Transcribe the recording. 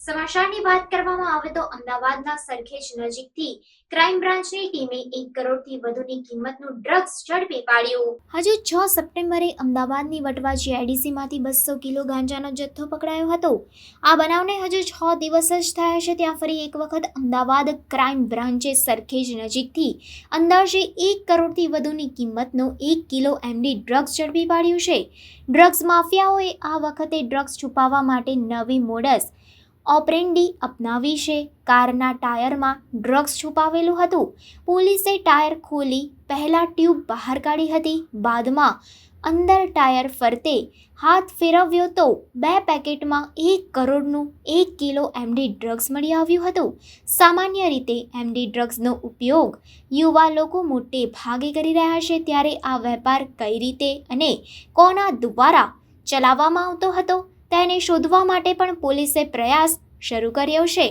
સમાચારની વાત કરવામાં આવે તો અમદાવાદના સરખેજ નજીકથી ક્રાઇમ બ્રાન્ચની ટીમે 1 કરોડથી વધુની કિંમતનું ડ્રગ્સ ઝડપી પાડ્યું। હજુ 6 સપ્ટેમ્બરે અમદાવાદની વટવા જીઆઈડીસીમાંથી 200 કિલો ગાંજાનો જથ્થો પકડાયો હતો। આ બનાવને હજુ 6 દિવસ જ થયા છે ત્યાં ફરી એક વખત અમદાવાદ ક્રાઇમ બ્રાન્ચે સરખેજ નજીકથી અંદાજે 1 કરોડથી વધુની કિંમતનો 1 કિલો એમડી ડ્રગ્સ ઝડપી પાડ્યું છે। ડ્રગ્સ માફિયાઓએ આ વખતે ડ્રગ્સ છુપાવવા માટે નવી મોડસ ઓપરેન્ડી અપનાવી છે। કારના ટાયરમાં ડ્રગ્સ છુપાવેલું હતું। પોલીસે ટાયર ખોલી પહેલા ટ્યુબ બહાર કાઢી હતી, બાદમાં અંદર ટાયર ફરતે હાથ ફેરવ્યો તો 2 પેકેટમાં 1 કરોડનું 1 કિલો એમડી ડ્રગ્સ મળી આવ્યું હતું। સામાન્ય રીતે એમડી ડ્રગ્સનો ઉપયોગ યુવા લોકો મોટે ભાગે કરી રહ્યા છે, ત્યારે આ વેપાર કઈ રીતે અને કોના દ્વારા ચલાવવામાં આવતો હતો તેને શોધવા માટે પણ પોલીસે પ્રયાસ શરૂ કર્યો છે।